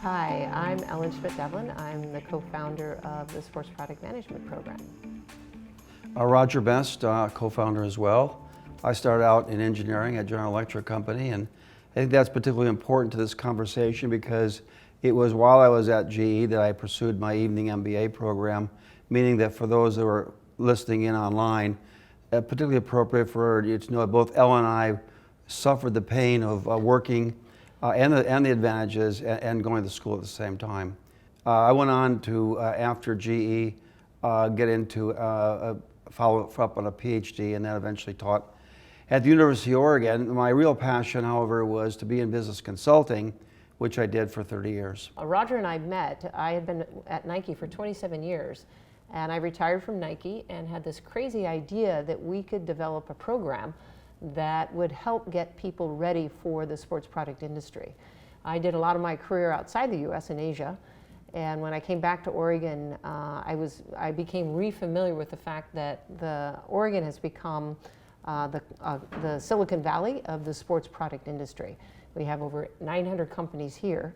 Hi, I'm Ellen Schmidt-Devlin. I'm the co-founder of the Sports Product Management Program. Roger Best, co-founder as well. I started out in engineering at General Electric Company, and I think that's particularly important to this conversation because it was while I was at GE that I pursued my evening MBA program, meaning that for those that were listening in online, particularly appropriate for you to know that both Ellen and I suffered the pain of working and the advantages and going to school at the same time. I went on to, after GE, get into follow up on a PhD and then eventually taught at the University of Oregon. My real passion, however, was to be in business consulting, which I did for 30 years. Roger and I met. I had been at Nike for 27 years, and I retired from Nike and had this crazy idea that we could develop a program that would help get people ready for the sports product industry. I did a lot of my career outside the US and Asia, and when I came back to Oregon, I became re-familiar with the fact that Oregon has become the Silicon Valley of the sports product industry. We have over 900 companies here,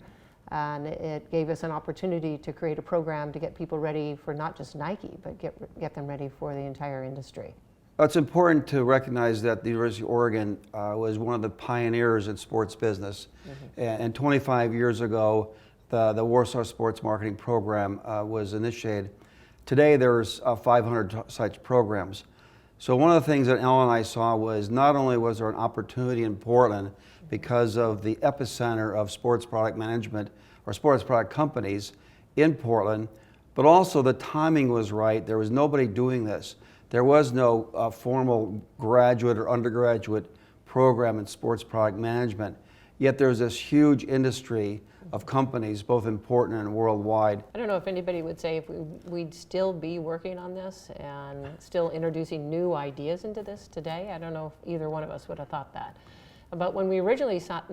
and it gave us an opportunity to create a program to get people ready for not just Nike, but get them ready for the entire industry. It's important to recognize that the University of Oregon was one of the pioneers in sports business. Mm-hmm. And 25 years ago, the Warsaw Sports Marketing Program was initiated. Today, there's 500 such programs. So one of the things that Ellen and I saw was not only was there an opportunity in Portland because of the epicenter of sports product management or sports product companies in Portland, but also the timing was right. There was nobody doing this. There was no formal graduate or undergraduate program in sports product management, yet there's this huge industry of companies, both in Portland and worldwide. I don't know if anybody would say if we'd still be working on this and still introducing new ideas into this today. I don't know if either one of us would have thought that. But when we originally sat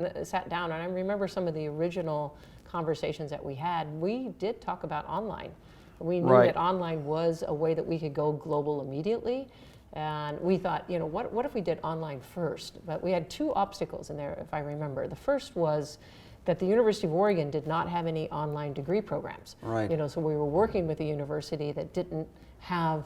down, and I remember some of the original conversations that we had, we did talk about online. We knew that online was a way that we could go global immediately. And we thought, you know, what if we did online first? But we had two obstacles in there, if I remember. The first was that the University of Oregon did not have any online degree programs. Right. You know, so we were working with a university that didn't have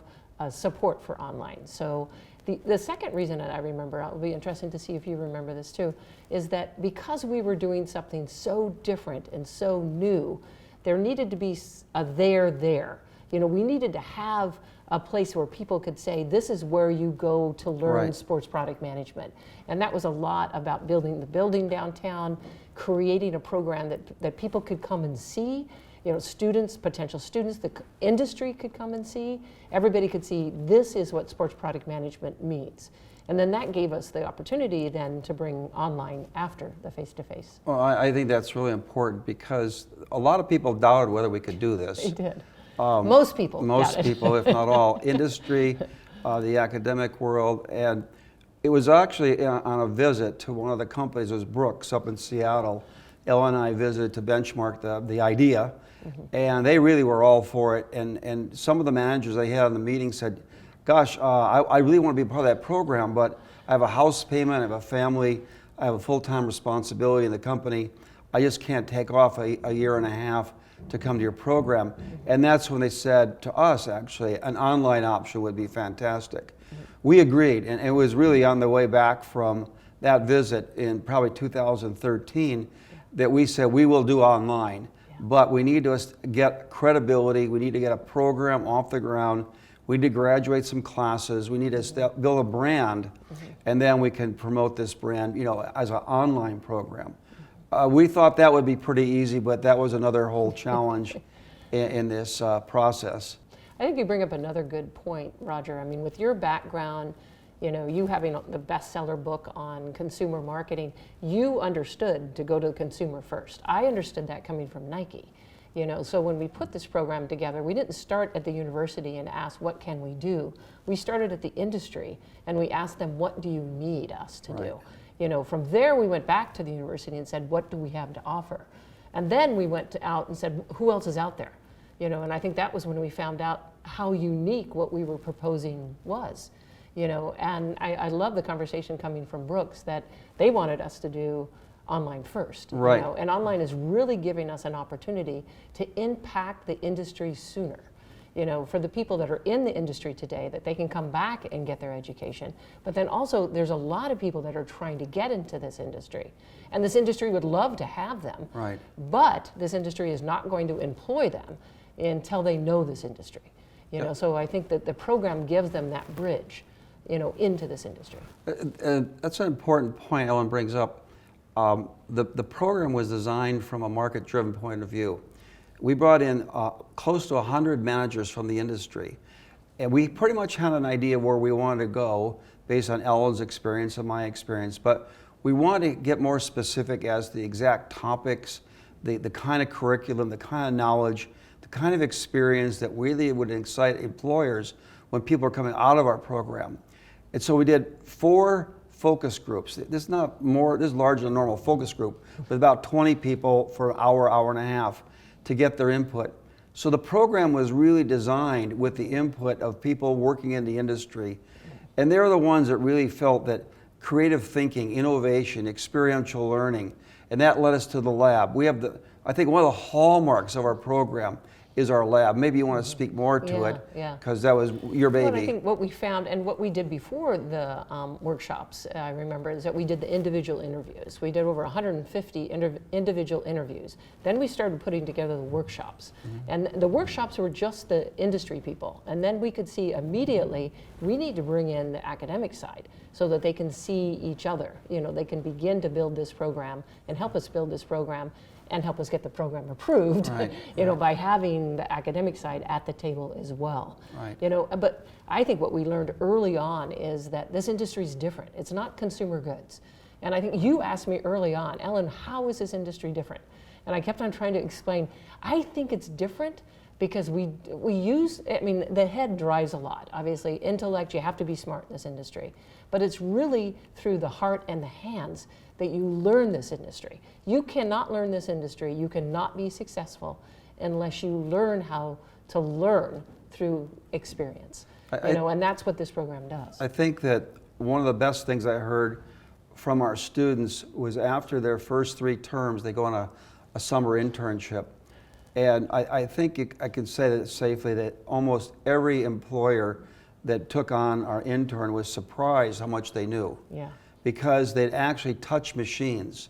support for online. So the second reason that I remember, it'll be interesting to see if you remember this too, is that because we were doing something so different and so new, there needed to be a there. You know, we needed to have a place where people could say, this is where you go to learn sports product management. And that was a lot about building the building downtown, creating a program that people could come and see. You know, students, potential students, the industry could come and see. Everybody could see this is what sports product management means. And then that gave us the opportunity then to bring online after the face-to-face. Well, I think that's really important because a lot of people doubted whether we could do this. They did. Most people Most people, if not all. Industry, the academic world, and it was actually on a visit to one of the companies, it was Brooks up in Seattle. Ellen and I visited to benchmark the idea, and they really were all for it. And some of the managers they had in the meeting said, gosh, I really want to be part of that program, but I have a house payment, I have a family, I have a full-time responsibility in the company. I just can't take off a year and a half to come to your program. And that's when they said to us, actually, an online option would be fantastic. We agreed, and it was really on the way back from that visit in probably 2013 that we said we will do online, but we need to get credibility, we need to get a program off the ground, we need to graduate some classes, we need to build a brand, and then we can promote this brand, you know, as an online program. We thought that would be pretty easy, but that was another whole challenge in this process. I think you bring up another good point, Roger. I mean, with your background, you know, you having the bestseller book on consumer marketing, you understood to go to the consumer first. I understood that coming from Nike. You know, so when we put this program together, we didn't start at the university and ask, what can we do? We started at the industry and we asked them, what do you need us to do? You know, from there we went back to the university and said, what do we have to offer? And then we went out and said, who else is out there? You know, and I think that was when we found out how unique what we were proposing was. You know, and I love the conversation coming from Brooks that they wanted us to do online first. Right. And online is really giving us an opportunity to impact the industry sooner. For the people that are in the industry today, that they can come back and get their education. But then also, there's a lot of people that are trying to get into this industry. And this industry would love to have them. Right. But this industry is not going to employ them until they know this industry. So I think that the program gives them that bridge, into this industry. That's an important point Ellen brings up. The program was designed from a market-driven point of view. We brought in close to 100 managers from the industry, and we pretty much had an idea where we wanted to go based on Ellen's experience and my experience, but we wanted to get more specific as to the exact topics, the kind of curriculum, the kind of knowledge, the kind of experience that really would excite employers when people are coming out of our program. And so we did 4 focus groups. This is larger than a normal focus group, with about 20 people for an hour and a half to get their input. So the program was really designed with the input of people working in the industry. And they're the ones that really felt that creative thinking, innovation, experiential learning, and that led us to the lab. We have I think one of the hallmarks of our program is our lab. Maybe you want to speak more to it, because that was your baby. Well, I think what we found and what we did before the workshops, I remember, is that we did the individual interviews. We did over 150 individual interviews. Then we started putting together the workshops. And the workshops were just the industry people. And then we could see immediately, we need to bring in the academic side so that they can see each other. They can begin to build this program and help us build this program and help us get the program approved, right, by having the academic side at the table as well. Right. But I think what we learned early on is that this industry is different. It's not consumer goods. And I think you asked me early on, Ellen, how is this industry different? And I kept on trying to explain, I think it's different because we use, the head drives a lot. Obviously, intellect, you have to be smart in this industry. But it's really through the heart and the hands that you learn this industry. You cannot learn this industry, you cannot be successful unless you learn how to learn through experience. And that's what this program does. I think that one of the best things I heard from our students was after their first 3 terms, they go on a summer internship. And I think I can say that safely that almost every employer that took on our intern was surprised how much they knew. Yeah. Because they'd actually touched machines.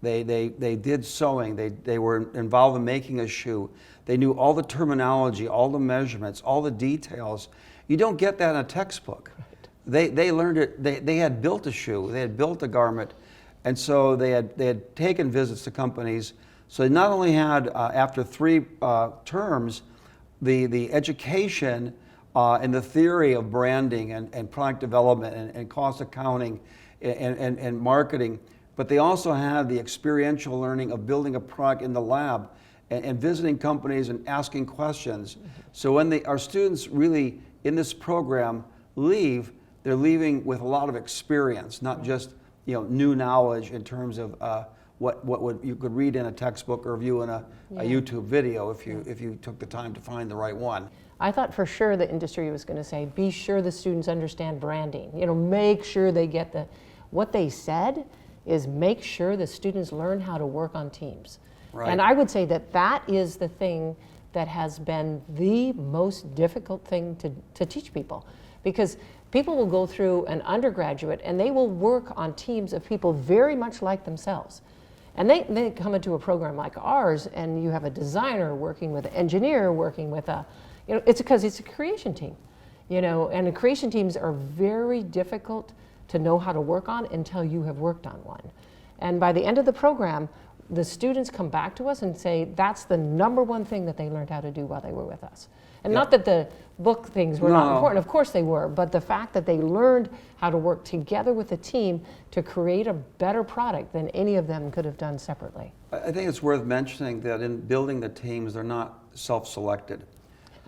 They did sewing, they were involved in making a shoe. They knew all the terminology, all the measurements, all the details. You don't get that in a textbook. Right. They learned it, they had built a shoe, they had built a garment, and so they had taken visits to companies. So they not only had, after 3 terms, the education and the theory of branding and product development and cost accounting and marketing, but they also had the experiential learning of building a product in the lab and visiting companies and asking questions. So when our students really in this program leave, they're leaving with a lot of experience, not just new knowledge in terms of what you could read in a textbook or view in a YouTube video if you took the time to find the right one. I thought for sure the industry was going to say, be sure the students understand branding. Make sure they get what they said is make sure the students learn how to work on teams. Right. And I would say that is the thing that has been the most difficult thing to teach people. Because people will go through an undergraduate and they will work on teams of people very much like themselves. And they come into a program like ours and you have a designer working with an engineer, working with it's because it's a creation team. And the creation teams are very difficult to know how to work on until you have worked on one. And by the end of the program, the students come back to us and say that's the #1 thing that they learned how to do while they were with us. And not that the book things were not important, of course they were, but the fact that they learned how to work together with a team to create a better product than any of them could have done separately. I think it's worth mentioning that in building the teams, they're not self-selected.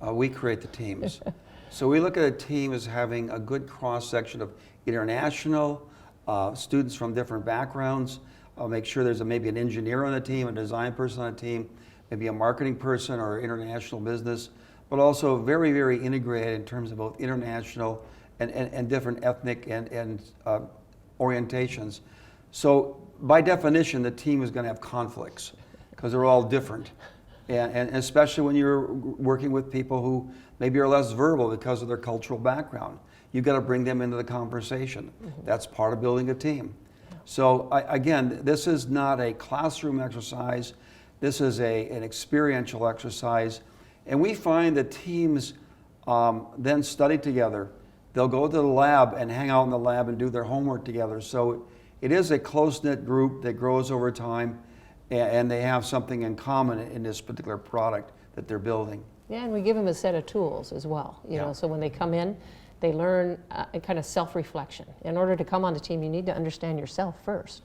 We create the teams. So we look at a team as having a good cross-section of international students from different backgrounds. Make sure there's maybe an engineer on the team, a design person on the team, maybe a marketing person or international business, but also very, very integrated in terms of both international and different ethnic and orientations. So by definition, the team is going to have conflicts because they're all different. And especially when you're working with people who maybe are less verbal because of their cultural background. You've got to bring them into the conversation. That's part of building a team. So again, this is not a classroom exercise. This is an experiential exercise. And we find that teams then study together. They'll go to the lab and hang out in the lab and do their homework together. So it is a close-knit group that grows over time, and they have something in common in this particular product that they're building. Yeah, and we give them a set of tools as well. You know, so when they come in, they learn a kind of self-reflection. In order to come on the team, you need to understand yourself first.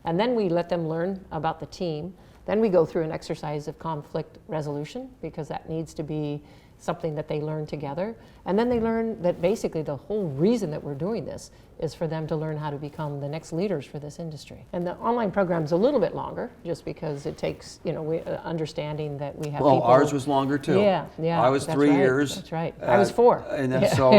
And then we let them learn about the team. Then we go through an exercise of conflict resolution, because that needs to be something that they learn together. And then they learn that basically the whole reason that we're doing this is for them to learn how to become the next leaders for this industry. And the online program's a little bit longer, just because it takes, you know, understanding that we have people. Ours was longer too. Yeah. I was 3 years. That's right. I was 4. And then, so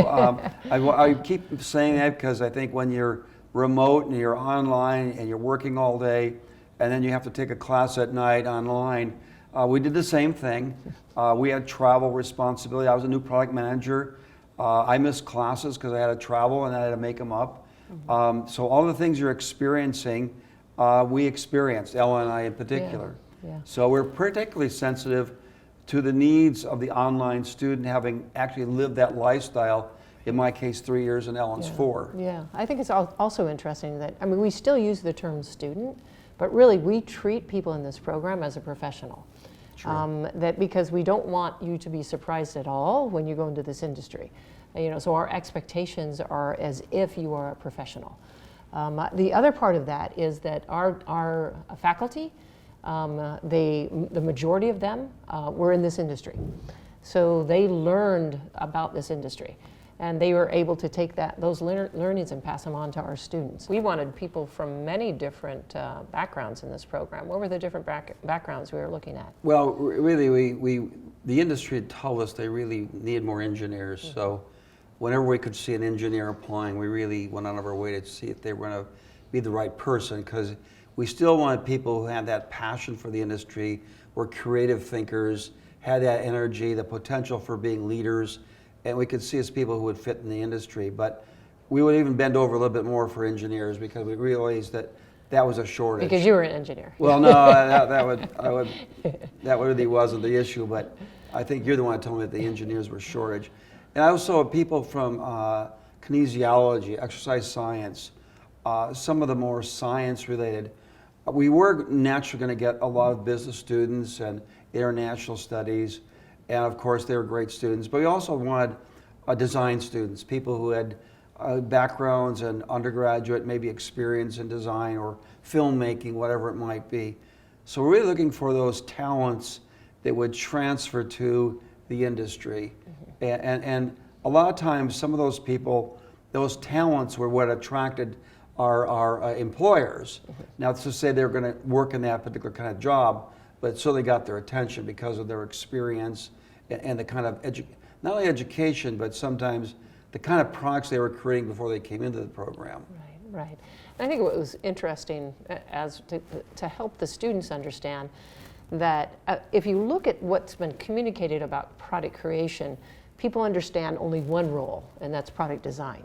I keep saying that because I think when you're remote and you're online and you're working all day, and then you have to take a class at night online, we did the same thing. We had travel responsibility. I was a new product manager. I missed classes because I had to travel and I had to make them up. So all the things you're experiencing, we experienced, Ella and I in particular. Yeah. So we're particularly sensitive to the needs of the online student, having actually lived that lifestyle. In my case, 3 years, and Ellen's 4. Yeah, I think it's also interesting that, I mean, we still use the term student, but really we treat people in this program as a professional. That because we don't want you to be surprised at all when you go into this industry. You know, so our expectations are as if you are a professional. The other part of that is that our faculty, the majority of them were in this industry. So they learned about this industry, and they were able to take those learnings and pass them on to our students. We wanted people from many different backgrounds in this program. What were the different backgrounds we were looking at? Well, really, the industry had told us they really needed more engineers. So whenever we could see an engineer applying, we really went out of our way to see if they were going to be the right person, because we still wanted people who had that passion for the industry, were creative thinkers, had that energy, the potential for being leaders. And we could see as people who would fit in the industry, but we would even bend over a little bit more for engineers, because we realized that was a shortage. Because you were an engineer. Well, no, that really wasn't the issue, but I think you're the one that told me that the engineers were shortage. And I also had people from kinesiology, exercise science, some of the more science-related. We were naturally going to get a lot of business students and international studies. And of course, they were great students, but we also wanted design students, people who had backgrounds and undergraduate, maybe experience in design or filmmaking, whatever it might be. So we're really looking for those talents that would transfer to the industry. And a lot of times, some of those people, those talents were what attracted our employers. Now, to say they're going to work in that particular kind of job, but it certainly got their attention because of their experience and the kind of, not only education, but sometimes the kind of products they were creating before they came into the program. Right. And I think what was interesting as to help the students understand that if you look at what's been communicated about product creation, people understand only one role, and that's product design.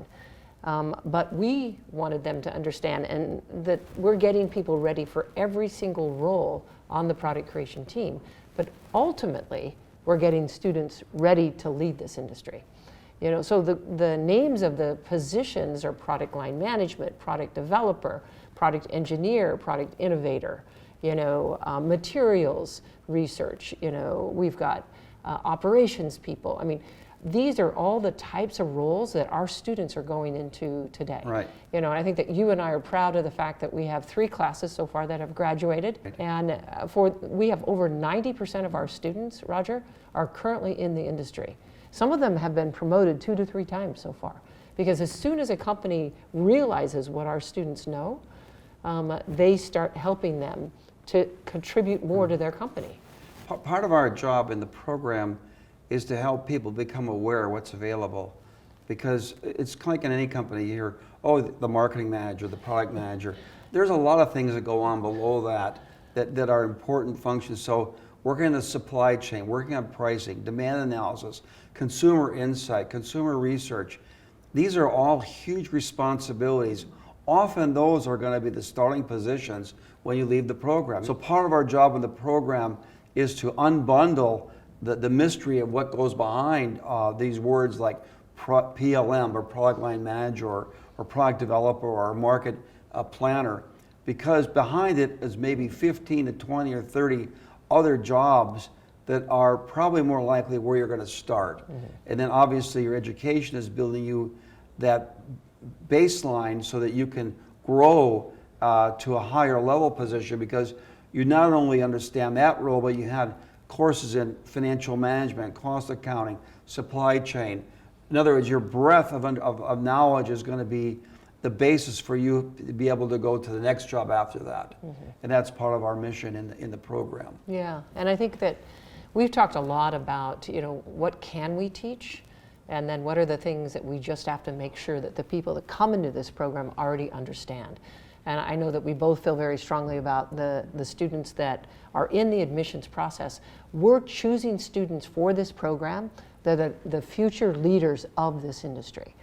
But we wanted them to understand and that we're getting people ready for every single role on the product creation team. But ultimately, we're getting students ready to lead this industry. You know, so the names of the positions are product line management, product developer, product engineer, product innovator, you know, materials research, you know, we've got operations people. I mean, these are all the types of roles that our students are going into today. Right. You know, I think that you and I are proud of the fact that we have 3 classes so far that have graduated, and we have over 90% of our students, Roger, are currently in the industry. Some of them have been promoted 2 to 3 times so far, because as soon as a company realizes what our students know, they start helping them to contribute more to their company. Part of our job in the program is to help people become aware of what's available, because it's like in any company you hear, oh, the marketing manager, the product manager. There's a lot of things that go on below that are important functions. So working on the supply chain, working on pricing, demand analysis, consumer insight, consumer research. These are all huge responsibilities. Often those are going to be the starting positions when you leave the program. So part of our job in the program is to unbundle the mystery of what goes behind these words like PLM or product line manager or product developer or market planner, because behind it is maybe 15 to 20 or 30 other jobs that are probably more likely where you're going to start. And then obviously your education is building you that baseline so that you can grow to a higher level position, because you not only understand that role, but you had courses in financial management, cost accounting, supply chain. In other words, your breadth of knowledge is going to be the basis for you to be able to go to the next job after that. And that's part of our mission in the program. Yeah, and I think that we've talked a lot about, what can we teach? And then what are the things that we just have to make sure that the people that come into this program already understand? And I know that we both feel very strongly about the students that are in the admissions process. We're choosing students for this program that are the future leaders of this industry.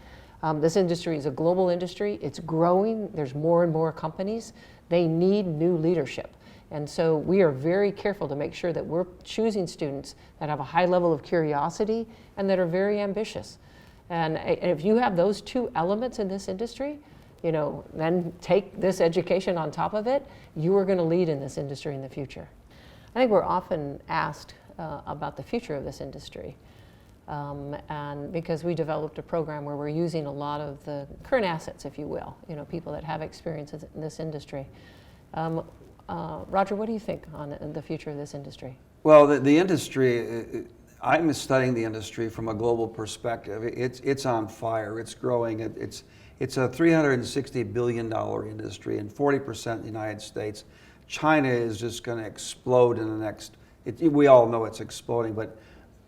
This industry is a global industry. It's growing. There's more and more companies. They need new leadership. And so we are very careful to make sure that we're choosing students that have a high level of curiosity and that are very ambitious. And if you have those two elements in this industry, then take this education on top of it, you are going to lead in this industry in the future. I think we're often asked about the future of this industry. And because we developed a program where we're using a lot of the current assets, if you will, people that have experience in this industry. Roger, what do you think on the future of this industry? Well, the industry, I'm studying the industry from a global perspective. It's on fire. It's growing. It's a $360 billion industry, and 40% in the United States. China is just going to explode in the next. We all know it's exploding, but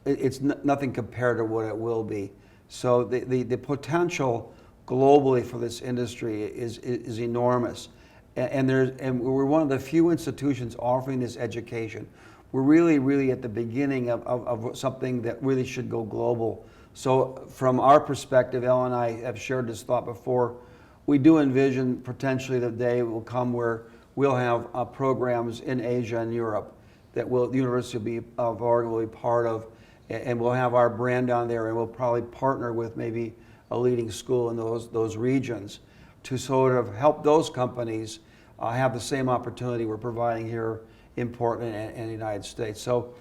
it's nothing compared to what it will be. So the potential globally for this industry is enormous. And we're one of the few institutions offering this education. We're really at the beginning of something that really should go global. So from our perspective, Elle and I have shared this thought before, we do envision potentially the day will come where we'll have programs in Asia and Europe that the University of Oregon will be part of, and we'll have our brand on there, and we'll probably partner with maybe a leading school in those regions to sort of help those companies have the same opportunity we're providing here in Portland and the United States. So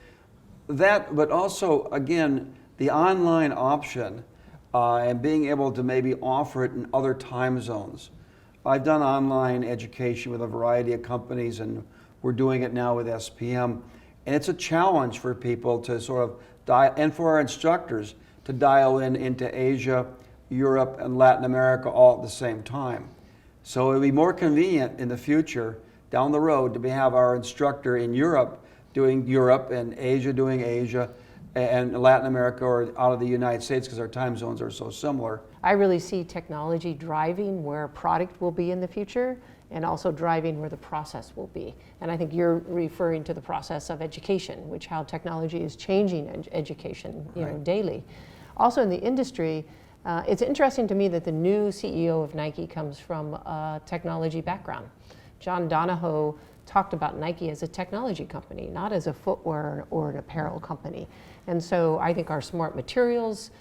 that, but also, again, the online option and being able to maybe offer it in other time zones. I've done online education with a variety of companies, and we're doing it now with SPM. And it's a challenge for people to sort of and for our instructors to dial into Asia, Europe, and Latin America all at the same time. So it'll be more convenient in the future, down the road, to have our instructor in Europe doing Europe and Asia doing Asia, and Latin America or out of the United States, because our time zones are so similar. I really see technology driving where product will be in the future, and also driving where the process will be. And I think you're referring to the process of education, which how technology is changing education daily. Also in the industry, it's interesting to me that the new CEO of Nike comes from a technology background. John Donahoe talked about Nike as a technology company, not as a footwear or an apparel company. And so I think our smart materials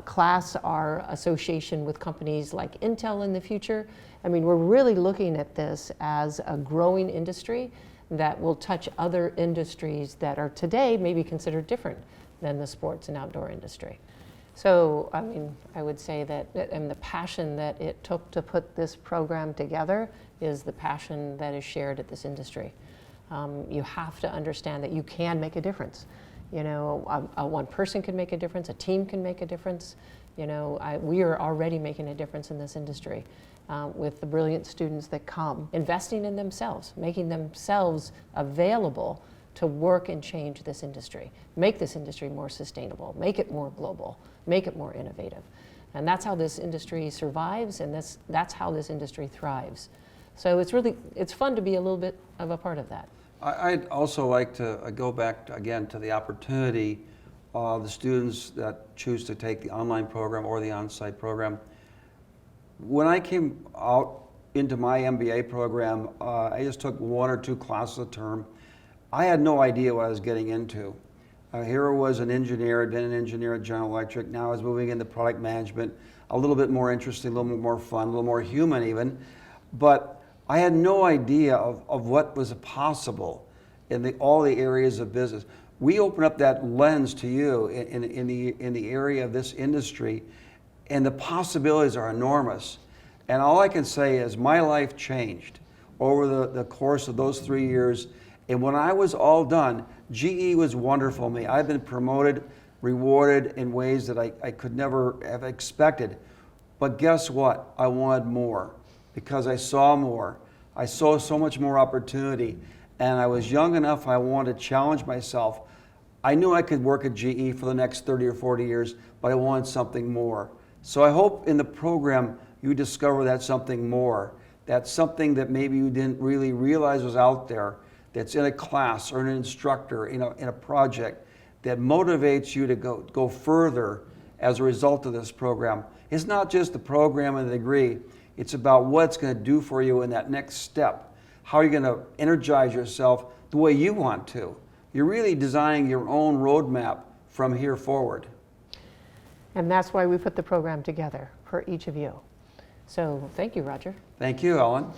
class, our association with companies like Intel in the future, I mean, we're really looking at this as a growing industry that will touch other industries that are today maybe considered different than the sports and outdoor industry. So, I mean, I would say that and the passion that it took to put this program together is the passion that is shared at this industry. You have to understand that you can make a difference. One person can make a difference, a team can make a difference. We are already making a difference in this industry with the brilliant students that come, investing in themselves, making themselves available to work and change this industry, make this industry more sustainable, make it more global, make it more innovative. And that's how this industry survives, and that's how this industry thrives. So it's fun to be a little bit of a part of that. I'd also like to go back again to the opportunity the students that choose to take the online program or the on-site program. When I came out into my MBA program, I just took 1 or 2 classes a term. I had no idea what I was getting into. Here I was an engineer, I'd been an engineer at General Electric, now I was moving into product management, a little bit more interesting, a little bit more fun, a little more human even, but I had no idea of what was possible in all the areas of business. We open up that lens to you in the area of this industry, and the possibilities are enormous. And all I can say is my life changed over the course of those 3 years. And when I was all done, GE was wonderful to me. I've been promoted, rewarded in ways that I could never have expected. But guess what? I wanted more because I saw more. I saw so much more opportunity. And I was young enough, I wanted to challenge myself. I knew I could work at GE for the next 30 or 40 years, but I wanted something more. So I hope in the program you discover that something more. That's something that maybe you didn't really realize was out there, that's in a class or an instructor, in a project that motivates you to go further as a result of this program. It's not just the program and the degree, it's about what it's going to do for you in that next step. How are you going to energize yourself the way you want to? You're really designing your own roadmap from here forward. And that's why we put the program together for each of you. So thank you, Roger. Thank you, Ellen.